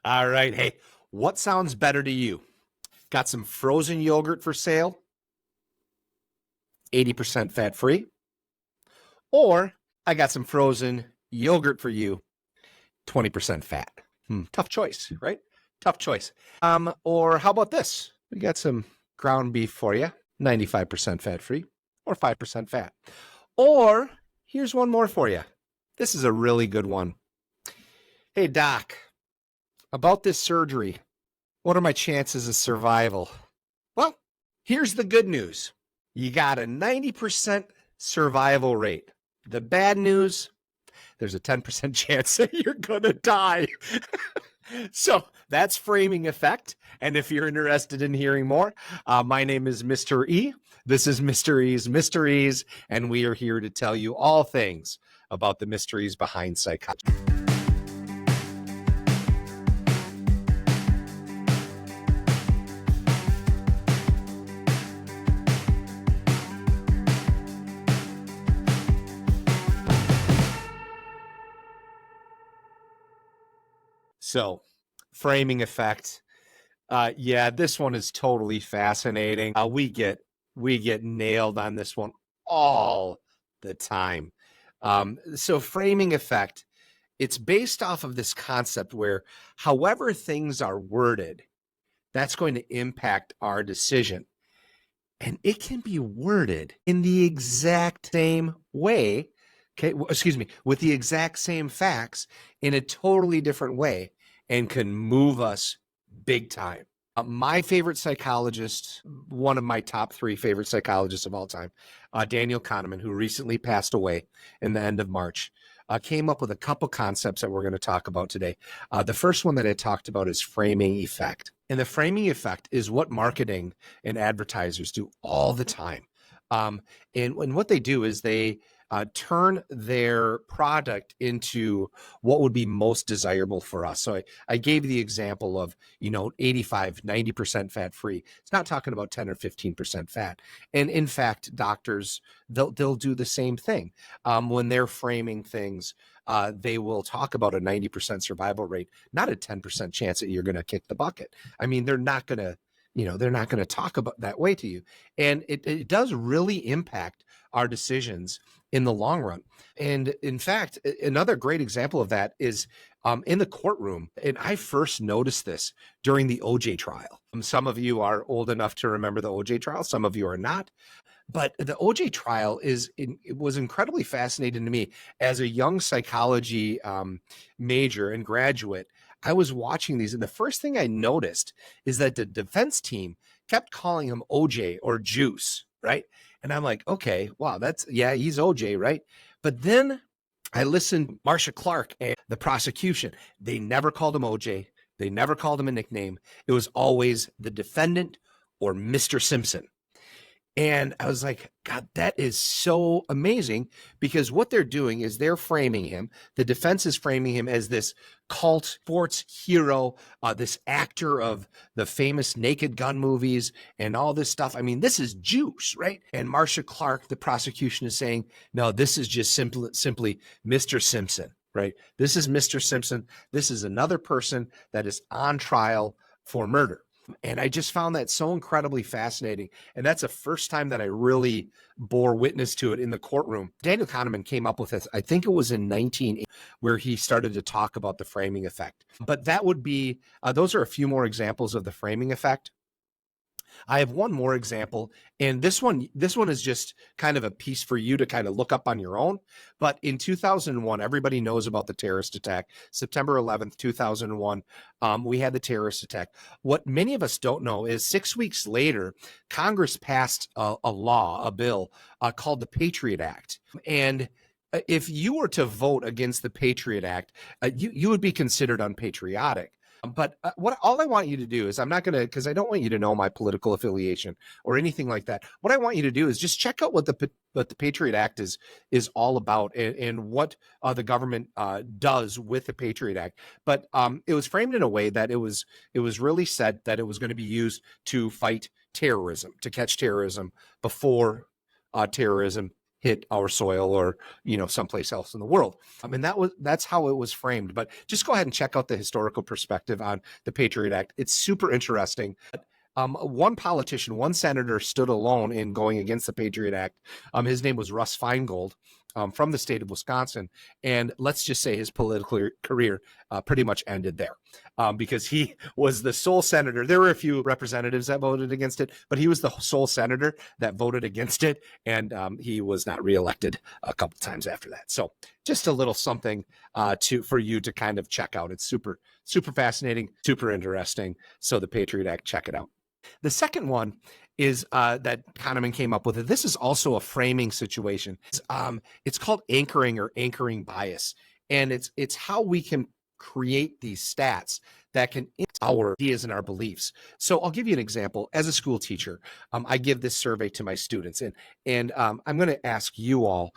All right. Hey, what sounds better to you? Got some frozen yogurt for sale, 80% fat free. Or I got some frozen yogurt for you, 20% fat. Tough choice, right? Tough choice. Or how about this? We got some ground beef for you, 95% fat free or 5% fat. Or here's one more for you. This is a really good one. Hey, doc, about this surgery, what are my chances of survival? Well, here's the good news. You got a 90% survival rate. The bad news, there's a 10% chance that you're going to die. So that's framing effect. And if you're interested in hearing more, my name is Mr. E. This is MysterE's Mysteries, and we are here to tell you all things about the mysteries behind psychology. So, framing effect. Yeah, this one is totally fascinating. We get nailed on this one all the time. So, framing effect, it's based off of this concept where, however things are worded, that's going to impact our decision. And it can be worded in the exact same way. Okay, with the exact same facts in a totally different way and can move us big time. My favorite psychologist, one of my top 3 favorite psychologists of all time, Daniel Kahneman, who recently passed away in the end of March, came up with a couple concepts that we're going to talk about today. The first one that I talked about is framing effect. And the framing effect is what marketing and advertisers do all the time. And what they do is they turn their product into what would be most desirable for us. So I gave the example of, 85, 90% fat free. It's not talking about 10 or 15% fat. And in fact, doctors, they'll do the same thing. When they're framing things, they will talk about a 90% survival rate, not a 10% chance that you're going to kick the bucket. I mean, they're not going to talk about that way to you. And it does really impact our decisions in the long run. And in fact, another great example of that is in the courtroom. And I first noticed this during the OJ trial. Some of you are old enough to remember the OJ trial. Some of you are not. But the OJ trial it was incredibly fascinating to me as a young psychology major and graduate. I was watching these, and the first thing I noticed is that the defense team kept calling him OJ or Juice, right? And I'm like, okay, wow, he's OJ, right? But then I listened to Marcia Clark and the prosecution. They never called him OJ. They never called him a nickname. It was always the defendant or Mr. Simpson. And I was like, God, that is so amazing, because what they're doing is they're framing him. The defense is framing him as this cult sports hero, this actor of the famous Naked Gun movies and all this stuff. I mean, this is Juice, right? And Marcia Clark, the prosecution, is saying, no, this is just simply Mr. Simpson, right? This is Mr. Simpson. This is another person that is on trial for murder. And I just found that so incredibly fascinating. And that's the first time that I really bore witness to it in the courtroom. Daniel Kahneman came up with this, I think it was in 1980, where he started to talk about the framing effect. But that would be, those are a few more examples of the framing effect. I have one more example, and this one is just kind of a piece for you to kind of look up on your own. But in 2001, everybody knows about the terrorist attack, September 11th, 2001. We had the terrorist attack. What many of us don't know is 6 weeks later, Congress passed a bill called the Patriot Act. And if you were to vote against the Patriot Act, you would be considered unpatriotic. But all I want you to do is, I'm not going to, because I don't want you to know my political affiliation or anything like that. What I want you to do is just check out what the Patriot Act is all about, and what the government does with the Patriot Act. But it was framed in a way that it was really said that it was going to be used to fight terrorism, to catch terrorism before terrorism hit our soil or, someplace else in the world. And that's how it was framed. But just go ahead and check out the historical perspective on the Patriot Act. It's super interesting. One politician, one senator stood alone in going against the Patriot Act. His name was Russ Feingold, from the state of Wisconsin. And let's just say his political career pretty much ended there, because he was the sole senator. There were a few representatives that voted against it, but he was the sole senator that voted against it. And he was not reelected a couple times after that. So just a little something for you to kind of check out. It's super, super fascinating, super interesting. So the Patriot Act, check it out. The second one is that Kahneman came up with it. This is also a framing situation. It's called anchoring or anchoring bias. And it's how we can create these stats that can our ideas and our beliefs. So I'll give you an example. As a school teacher, I give this survey to my students, and I'm going to ask you all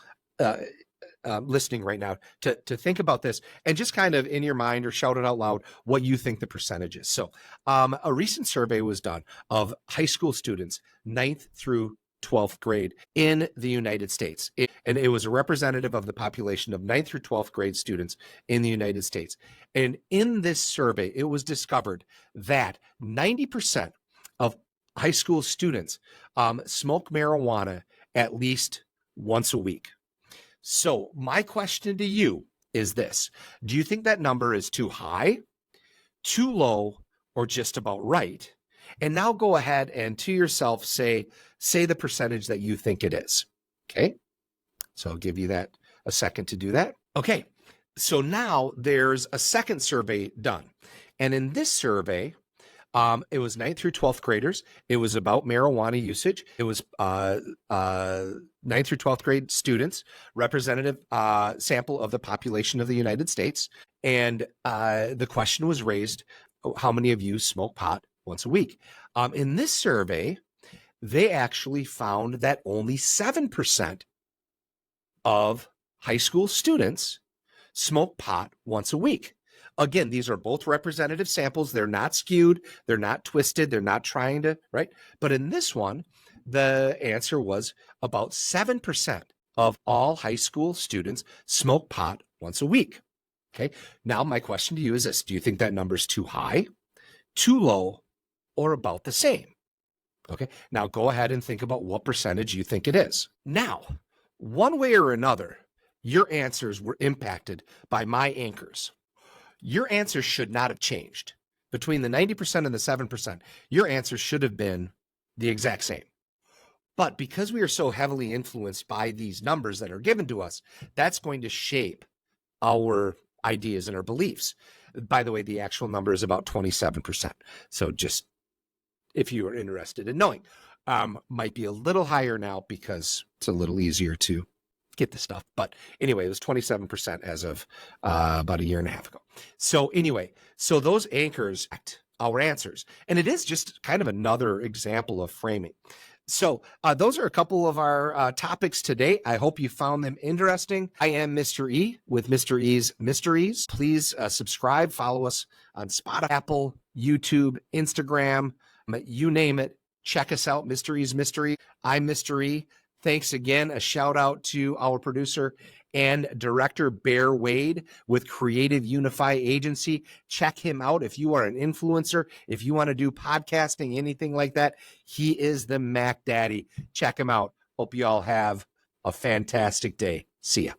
listening right now to think about this and just kind of in your mind or shout it out loud what you think the percentage is. So a recent survey was done of high school students, 9th through 12th grade in the United States. And it was a representative of the population of 9th through 12th grade students in the United States. And in this survey, it was discovered that 90% of high school students smoke marijuana at least once a week. So my question to you is this: do you think that number is too high, too low, or just about right? And now go ahead and to yourself say the percentage that you think it is. Okay. So I'll give you that a second to do that. Okay. So now there's a second survey done. And in this survey, it was 9th through 12th graders. It was about marijuana usage. It was 9th through 12th grade students, representative sample of the population of the United States. And the question was raised, how many of you smoke pot once a week? In this survey, they actually found that only 7% of high school students smoke pot once a week. Again, these are both representative samples. They're not skewed. They're not twisted. They're not trying to, right? But in this one, the answer was about 7% of all high school students smoke pot once a week. Okay. Now, my question to you is this: do you think that number is too high, too low, or about the same? Okay. Now, go ahead and think about what percentage you think it is. Now, one way or another, your answers were impacted by my anchors. Your answers should not have changed. Between the 90% and the 7%, your answers should have been the exact same. But because we are so heavily influenced by these numbers that are given to us, that's going to shape our ideas and our beliefs. By the way, the actual number is about 27%. So just if you are interested in knowing, might be a little higher now because it's a little easier to get the stuff. But anyway, it was 27% as of about a year and a half ago. So anyway, so those anchors act our answers. And it is just kind of another example of framing. So those are a couple of our topics today. I hope you found them interesting. I am Mr. E with Mr. E's Mysteries. Please subscribe, follow us on Spotify, Apple, YouTube, Instagram, you name it. Check us out, Mr. E's Mystery. I'm Mr. E. Thanks again. A shout out to our producer and director, Bear Wade with Creative Unify Agency. Check him out if you are an influencer, if you want to do podcasting, anything like that. He is the Mac Daddy. Check him out. Hope you all have a fantastic day. See ya.